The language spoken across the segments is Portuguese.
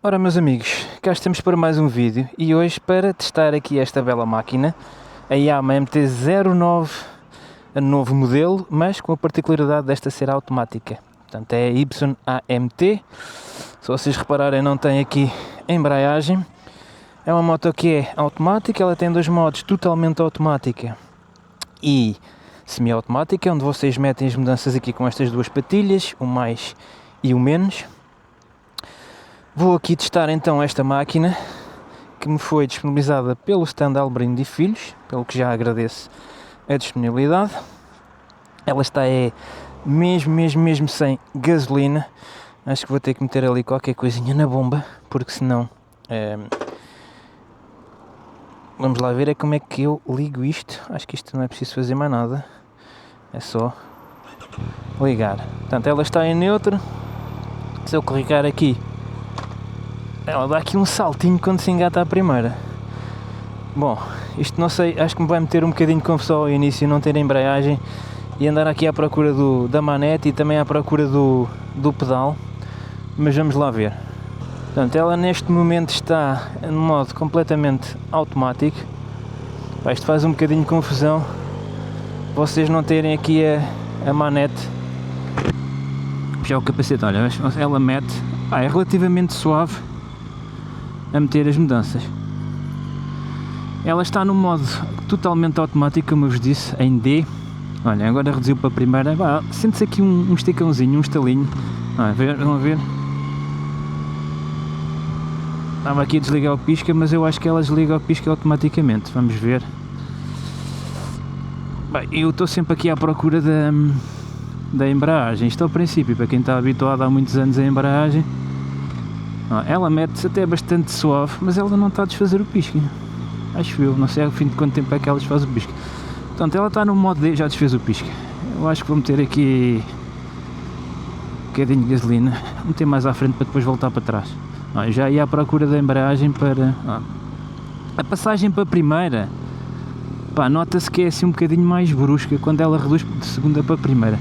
Ora, meus amigos, cá estamos para mais um vídeo e hoje para testar aqui esta bela máquina, a Yamaha MT-09, a novo modelo, mas com a particularidade desta ser automática. Portanto, é a YAMT. Se vocês repararem, não tem aqui embreagem. É uma moto que é automática, ela tem dois modos, totalmente automática e semi-automática, onde vocês metem as mudanças aqui com estas duas patilhas, o mais e o menos. Vou aqui testar então esta máquina que me foi disponibilizada pelo stand Albrindo e Filhos, pelo que já agradeço a disponibilidade. Ela está mesmo sem gasolina. Acho que vou ter que meter ali qualquer coisinha na bomba, porque senão... Vamos lá ver como é que eu ligo isto. Acho que isto não é preciso fazer mais nada. É só ligar. Portanto, ela está em neutro. Se eu clicar aqui, ela dá aqui um saltinho quando se engata a primeira. Bom, isto não sei, acho que me vai meter um bocadinho de confusão ao início, não ter embreagem e andar aqui à procura da manete e também à procura do pedal, mas vamos lá ver. Portanto, ela neste momento está em modo completamente automático. Isto faz um bocadinho de confusão vocês não terem aqui a manete. Puxar o capacete, olha, ela mete, é relativamente suave a meter as mudanças. Ela está no modo totalmente automático, como eu vos disse, em D. Olha, agora reduziu para a primeira. Sente-se aqui um esticãozinho, um estalinho. Vão ver? Estava aqui a desligar o pisca, mas eu acho que ela desliga o pisca automaticamente. Vamos ver. Bem, eu estou sempre aqui à procura da embreagem. Isto é o princípio, para quem está habituado há muitos anos à embreagem. Ela mete-se até bastante suave, mas ela não está a desfazer o pisca. Acho eu, não sei ao fim de quanto tempo é que ela desfaz o pisca. Portanto, ela está no modo D, já desfez o pisca. Eu acho que vou meter aqui um bocadinho de gasolina, vou meter mais à frente para depois voltar para trás. Já ia à procura da embreagem para... A passagem para a primeira, nota-se que é assim um bocadinho mais brusca quando ela reduz de segunda para a primeira.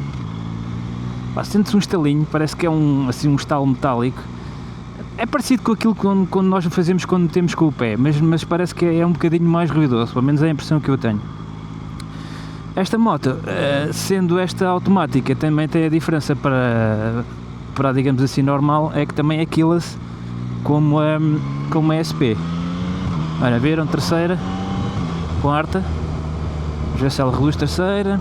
Sente-se um estalinho, parece que é um estalo metálico. É parecido com aquilo quando nós fazemos quando metemos com o pé, mas parece que é um bocadinho mais ruidoso, pelo menos é a impressão que eu tenho. Esta moto, sendo esta automática, também tem a diferença para digamos assim, normal, é que também é keyless, como a SP. Olha, viram? Terceira, quarta, vamos ver se ela reduz terceira,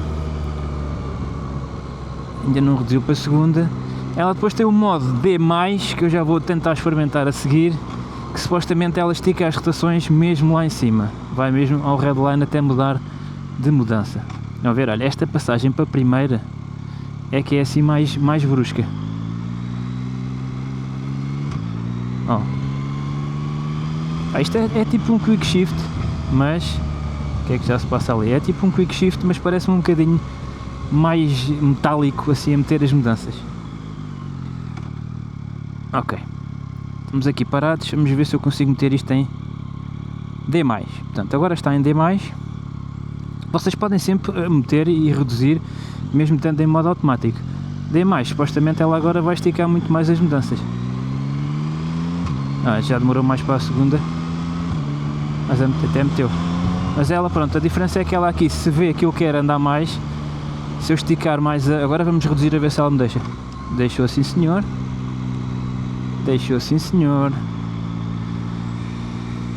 ainda não reduziu para a segunda. Ela depois tem o modo D+, que eu já vou tentar experimentar a seguir, que supostamente ela estica as rotações mesmo lá em cima, vai mesmo ao redline até mudar de mudança. Vamos ver, olha, esta passagem para a primeira é que é assim mais brusca. Isto é tipo um quick shift, mas o que é que já se passa ali? É tipo um quick shift, mas parece-me um bocadinho mais metálico assim a meter as mudanças. Ok, estamos aqui parados, vamos ver se eu consigo meter isto em D+. Portanto, agora está em D+. Vocês podem sempre meter e reduzir, mesmo tendo em modo automático. D+, supostamente ela agora vai esticar muito mais as mudanças. Já demorou mais para a segunda, mas até meteu. Mas ela, pronto, a diferença é que ela aqui, se vê que eu quero andar mais, se eu esticar mais, agora vamos reduzir a ver se ela me deixa. Deixou assim, senhor. Deixou sim, senhor.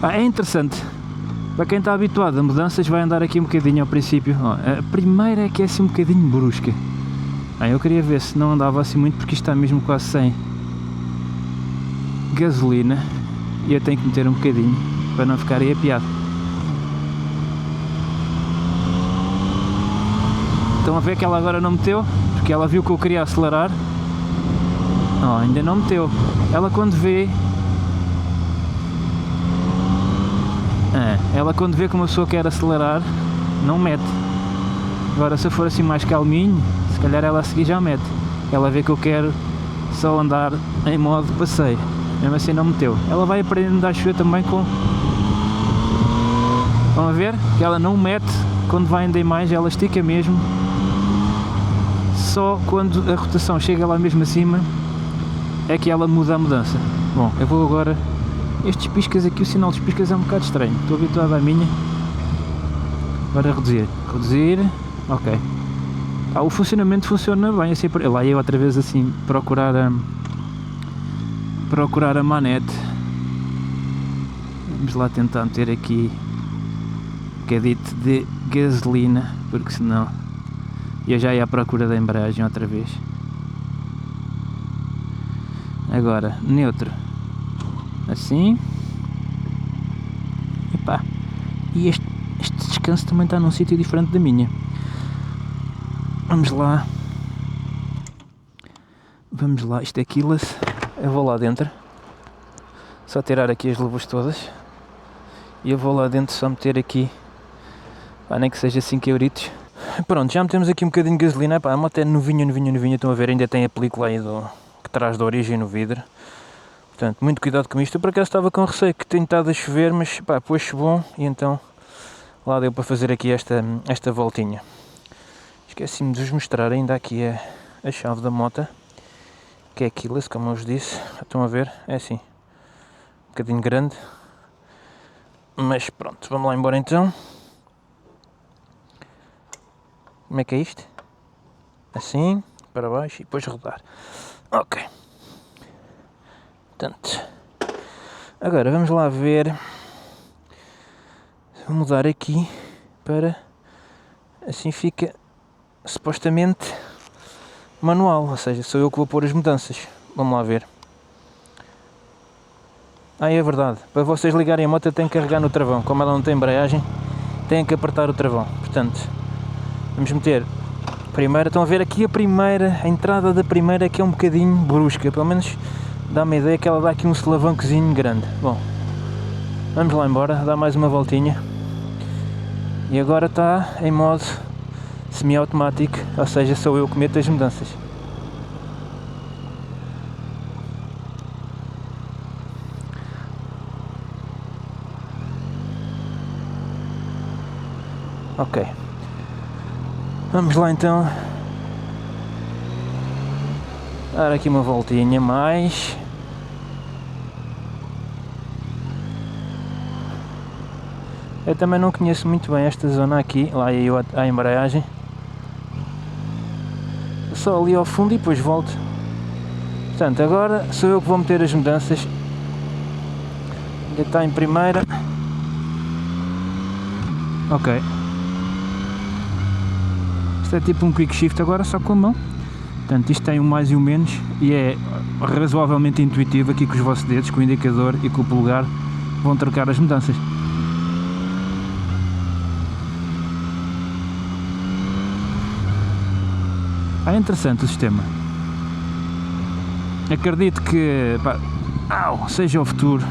É interessante. Para quem está habituado a mudanças, vai andar aqui um bocadinho ao princípio. A primeira é que é assim um bocadinho brusca. Eu queria ver se não andava assim muito, porque isto está mesmo quase sem gasolina. E eu tenho que meter um bocadinho, para não ficar aí apiado. Estão a ver que ela agora não meteu? Porque ela viu que eu queria acelerar. Ainda não meteu. Ela quando vê que uma pessoa quer acelerar, não mete. Agora se eu for assim mais calminho, se calhar ela a seguir já mete. Ela vê que eu quero só andar em modo passeio, mesmo assim não meteu. Ela vai aprendendo a chuva também com... Vão a ver que ela não mete quando vai em D+, ela estica mesmo. Só quando a rotação chega lá mesmo acima é que ela muda a mudança. Bom, eu vou agora... Estes piscas aqui, o sinal dos piscas é um bocado estranho. Estou habituado à minha. Agora reduzir. Reduzir. Ok. O funcionamento funciona bem. Assim, lá eu outra vez assim procurar a manete. Vamos lá tentar meter aqui um bocadito de gasolina, porque senão eu já ia à procura da embreagem outra vez. Agora, neutro. Assim. Epá. E este descanso também está num sítio diferente da minha. Vamos lá. Vamos lá. Isto é keyless. Eu vou lá dentro. Só tirar aqui as luvas todas. E eu vou lá dentro só meter aqui. Pá, nem que seja 5 euritos. Pronto, já metemos aqui um bocadinho de gasolina. Pá, a moto é novinha. Estão a ver, ainda tem a película aí que traz da origem no vidro. Portanto, muito cuidado com isto. Eu por acaso estava com receio que tem estado a chover, mas pá, pôs bom e então lá deu para fazer aqui esta voltinha. Esqueci-me de vos mostrar ainda aqui a chave da moto, que é keyless, como eu vos disse. Estão a ver? É assim, um bocadinho grande. Mas pronto, vamos lá embora então. Como é que é isto? Assim, para baixo e depois rodar. Ok. Portanto, agora vamos lá ver. Vou mudar aqui para... Assim fica supostamente manual, ou seja, sou eu que vou pôr as mudanças. Vamos lá ver. É verdade, para vocês ligarem a moto tem que carregar no travão. Como ela não tem embreagem, tem que apertar o travão. Portanto, vamos meter primeira. Estão a ver aqui a entrada da primeira, que é um bocadinho brusca, pelo menos dá-me a ideia que ela dá aqui um solavancozinho grande. Bom, vamos lá embora, dá mais uma voltinha. E agora está em modo semi-automático, ou seja, sou eu que meto as mudanças. Ok. Vamos lá então. Dar aqui uma voltinha mais. Eu também não conheço muito bem esta zona aqui, lá eu a embreagem. Só ali ao fundo e depois volto. Portanto, agora sou eu que vou meter as mudanças. Ainda está em primeira. Ok. Isto é tipo um quick shift agora, só com a mão. Portanto, isto tem o mais e o menos e é razoavelmente intuitivo aqui com os vossos dedos, com o indicador e com o polegar vão trocar as mudanças. É interessante o sistema. Acredito que seja o futuro.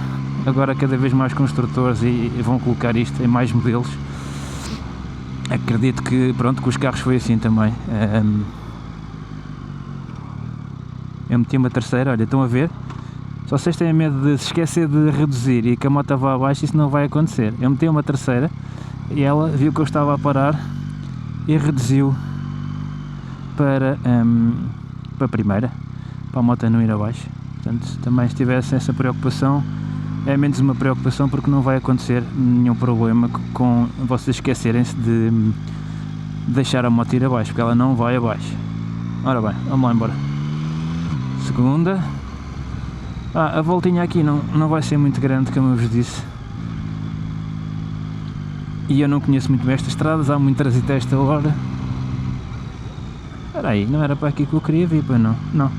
Agora cada vez mais construtores e vão colocar isto em mais modelos. Acredito que, pronto, que os carros foi assim também. Eu meti uma terceira, olha, estão a ver? Se vocês têm medo de se esquecer de reduzir e que a moto vá abaixo, isso não vai acontecer. Eu meti uma terceira e ela viu que eu estava a parar e reduziu para a primeira, para a moto não ir abaixo. Portanto, se também tivesse essa preocupação, é menos uma preocupação porque não vai acontecer nenhum problema com vocês esquecerem-se de deixar a moto ir abaixo, porque ela não vai abaixo. Ora bem, vamos lá embora. Segunda. A voltinha aqui não vai ser muito grande, como eu vos disse. E eu não conheço muito bem estas estradas, há muito trânsito a esta hora. Espera aí, não era para aqui que eu queria vir, pois não? Não.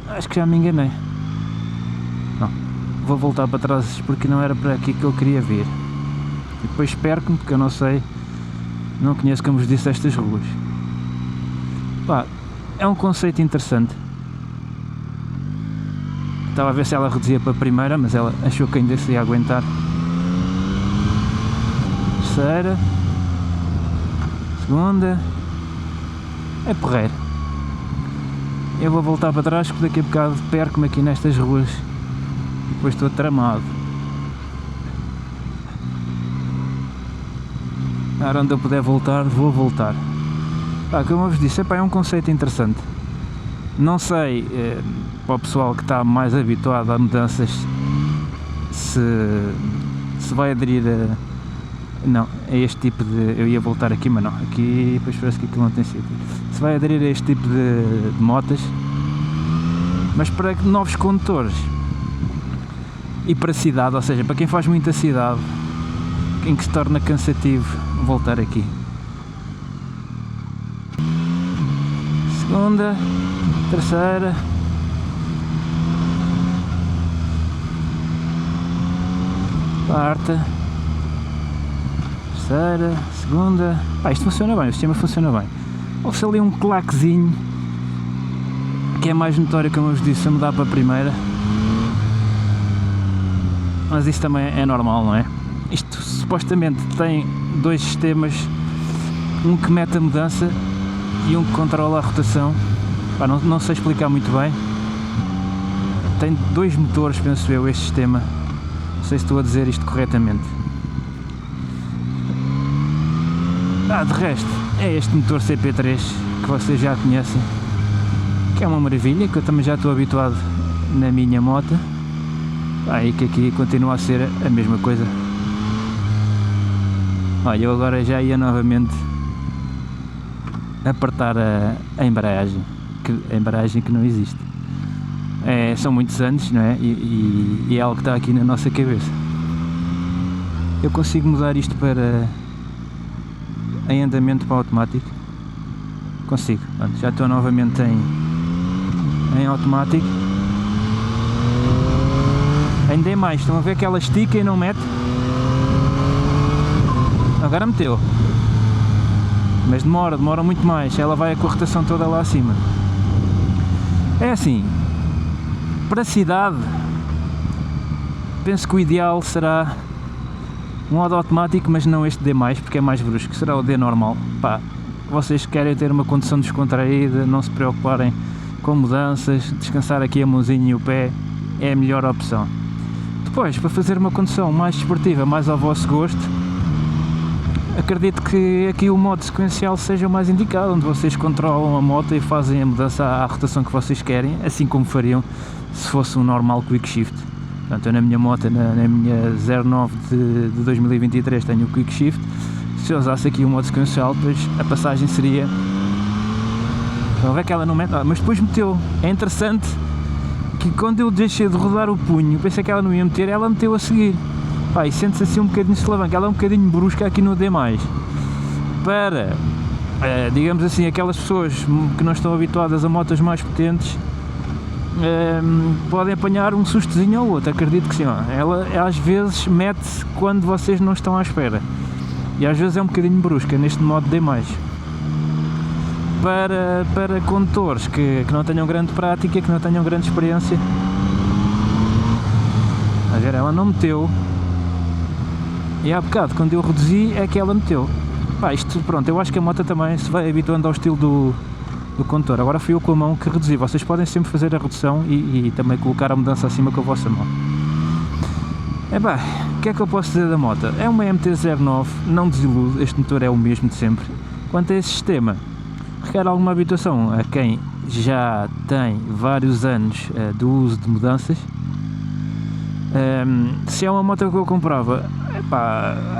Acho que já me enganei. Não. Vou voltar para trás porque não era para aqui que eu queria vir. E depois perco-me porque eu não sei, não conheço, como vos disse, estas ruas. Pá, é um conceito interessante. Estava a ver se ela reduzia para a primeira, mas ela achou que ainda se ia aguentar. Terceira. Segunda. É porreiro. Eu vou voltar para trás porque daqui a bocado perco-me aqui nestas ruas e depois estou tramado. Agora onde eu puder voltar, vou voltar. Como eu vos disse, é um conceito interessante. Não sei, para o pessoal que está mais habituado a mudanças, se vai aderir a este tipo de... Eu ia voltar aqui, mas não, aqui depois parece que aquilo não tem sítio. Se vai aderir a este tipo de motas, mas para novos condutores e para a cidade, ou seja, para quem faz muita cidade, em que se torna cansativo voltar aqui. Segunda, terceira, quarta, terceira, segunda. Isto funciona bem, o sistema funciona bem. Houve-se ali um claquezinho que é mais notório, como eu vos disse, a mudar para a primeira, mas isso também é normal, não é? Isto supostamente tem dois sistemas, um que mete a mudança e um que controla a rotação. Pá, não sei explicar muito bem. Tem dois motores, penso eu, este sistema. Não sei se estou a dizer isto corretamente. De resto, é este motor CP3 que vocês já conhecem, que é uma maravilha, que eu também já estou habituado na minha moto. E que aqui continua a ser a mesma coisa. Olha, eu agora já ia novamente apertar a embreagem, a embreagem que não existe. São muitos anos, não é? E é algo que está aqui na nossa cabeça. Eu consigo mudar isto para em andamento para automático. Consigo. Pronto, já estou novamente em automático. Ainda é mais, estão a ver que ela estica e não mete? Agora meteu. Mas demora muito mais, ela vai com a rotação toda lá acima. É assim, para a cidade, penso que o ideal será um modo automático, mas não este D+, porque é mais brusco, será o D normal. Pá, vocês querem ter uma condução descontraída, não se preocuparem com mudanças, descansar aqui a mãozinha e o pé, é a melhor opção. Depois, para fazer uma condução mais desportiva, mais ao vosso gosto, acredito que aqui o modo sequencial seja o mais indicado, onde vocês controlam a moto e fazem a mudança à rotação que vocês querem, assim como fariam se fosse um normal Quick Shift. Portanto, eu na minha moto, na minha 09 de 2023, tenho o Quick Shift. Se eu usasse aqui o modo sequencial, depois a passagem seria... Então, é que ela não mete... mas depois meteu. É interessante que quando eu deixei de rodar o punho, pensei que ela não ia meter, ela meteu a seguir. E sente-se assim um bocadinho de alavanca, ela é um bocadinho brusca aqui no D+. Para, digamos assim, aquelas pessoas que não estão habituadas a motas mais potentes, podem apanhar um sustozinho ou outro, acredito que sim. Ela às vezes mete-se quando vocês não estão à espera, e às vezes é um bocadinho brusca neste modo D+. Para condutores que não tenham grande prática, que não tenham grande experiência, a ver, ela não meteu. E há bocado, quando eu reduzi, é que ela meteu. Isto, pronto, eu acho que a moto também se vai habituando ao estilo do condutor. Agora fui eu com a mão que reduzi. Vocês podem sempre fazer a redução e também colocar a mudança acima com a vossa mão. O que é que eu posso dizer da moto? É uma MT-09, não desilude, este motor é o mesmo de sempre. Quanto a esse sistema, requer alguma habituação a quem já tem vários anos do uso de mudanças. Se é uma moto que eu comprava,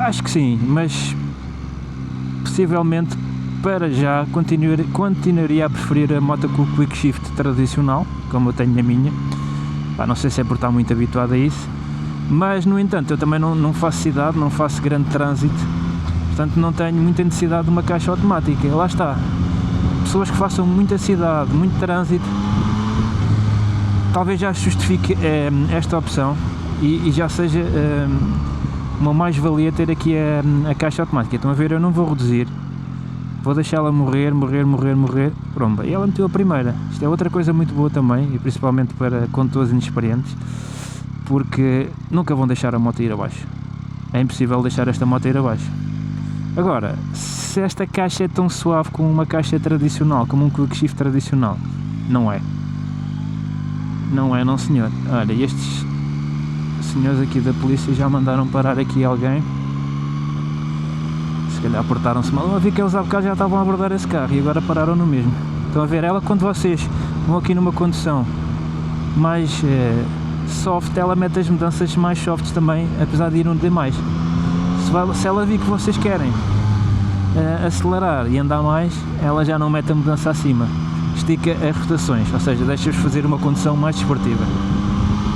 acho que sim, mas possivelmente para já continuaria a preferir a moto com o Quick Shift tradicional, como eu tenho na minha. Não sei se é por estar muito habituado a isso, mas no entanto eu também não faço cidade, não faço grande trânsito, portanto não tenho muita necessidade de uma caixa automática. Lá está, pessoas que façam muita cidade, muito trânsito, talvez já justifique esta opção e já seja uma mais-valia ter aqui a caixa automática. Estão a ver, eu não vou reduzir, vou deixá-la morrer, pronto, e ela meteu a primeira. Isto é outra coisa muito boa também, e principalmente para condutores inexperientes, porque nunca vão deixar a moto ir abaixo. É impossível deixar esta moto ir abaixo. Agora, se esta caixa é tão suave como uma caixa tradicional, como um Quick Shift tradicional, não é. Não é, não senhor. Olha, estes senhores aqui da polícia já mandaram parar aqui alguém. Se calhar portaram-se mal. Eu vi que eles há bocado já estavam a abordar esse carro e agora pararam no mesmo. Estão a ver, ela quando vocês vão aqui numa condução mais soft, ela mete as mudanças mais softs também, apesar de ir um D+. Se ela vir que vocês querem acelerar e andar mais, ela já não mete a mudança acima, estica as rotações, ou seja, deixa-vos fazer uma condução mais desportiva.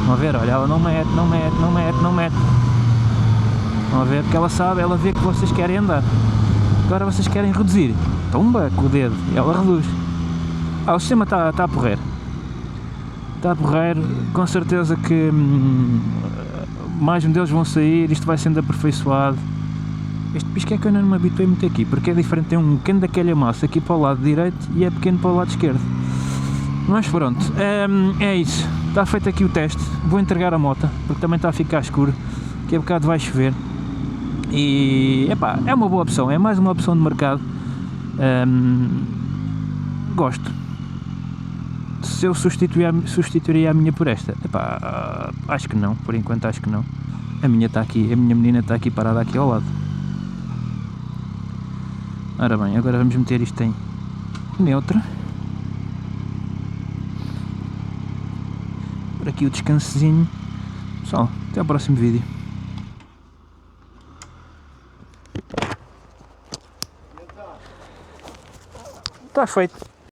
Vão a ver, olha, ela não mete. Vão a ver, porque ela sabe, ela vê que vocês querem andar. Agora vocês querem reduzir, tomba com o dedo, e ela reduz. O sistema está a porrer. Está a porrer, com certeza que mais modelos vão sair, isto vai sendo aperfeiçoado. Este pisco é que eu não me habituei muito aqui, porque é diferente, tem um pequeno daquele massa aqui para o lado direito e é pequeno para o lado esquerdo. Mas pronto, é isso, está feito aqui o teste, vou entregar a moto, porque também está a ficar escuro, que a bocado vai chover. E epá, é uma boa opção, é mais uma opção de mercado. Gosto. Se eu substituiria a minha por esta? Epá, acho que não, por enquanto acho que não. A minha está aqui, a minha menina está aqui parada aqui ao lado. Ora bem, agora vamos meter isto em neutro. Por aqui o descansozinho. Pessoal, até ao próximo vídeo. Está feito.